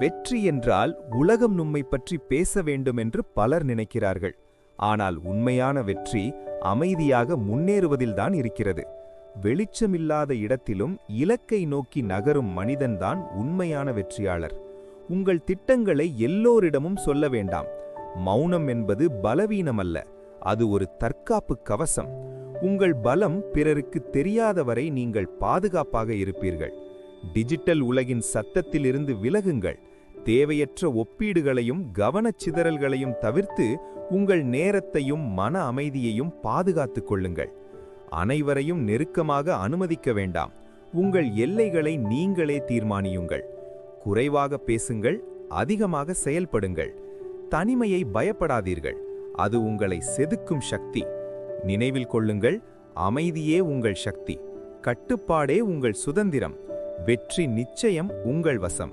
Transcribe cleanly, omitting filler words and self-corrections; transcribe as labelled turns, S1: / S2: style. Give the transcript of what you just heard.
S1: வெற்றி என்றால் உலகம் நம்மை பற்றி பேச வேண்டும் என்று பலர் நினைக்கிறார்கள். ஆனால் உண்மையான வெற்றி அமைதியாக முன்னேறுவதில்தான் இருக்கிறது. வெளிச்சமில்லாத இடத்திலும் இலக்கை நோக்கி நகரும் மனிதன்தான் உண்மையான வெற்றியாளர். உங்கள் திட்டங்களை எல்லோரிடமும் சொல்ல வேண்டாம். மௌனம் என்பது பலவீனமல்ல, அது ஒரு தற்காப்பு கவசம். உங்கள் பலம் பிறருக்கு தெரியாதவரை நீங்கள் பாதுகாப்பாக இருப்பீர்கள். டிஜிட்டல் உலகின் சத்தத்திலிருந்து விலகுங்கள். தேவையற்ற ஒப்பீடுகளையும் கவனச்சிதறல்களையும் தவிர்த்து உங்கள் நேரத்தையும் மன அமைதியையும் பாதுகாத்துக் கொள்ளுங்கள். அனைவரையும் நெருக்கமாக அனுமதிக்க வேண்டாம். உங்கள் எல்லைகளை நீங்களே தீர்மானியுங்கள். குறைவாக பேசுங்கள், அதிகமாக செயல்படுங்கள். தனிமையை பயப்படாதீர்கள், அது உங்களை செதுக்கும் சக்தி. நினைவில் கொள்ளுங்கள், அமைதியே உங்கள் சக்தி, கட்டுப்பாடே உங்கள் சுதந்திரம். வெற்றி நிச்சயம் உங்கள் வசம்.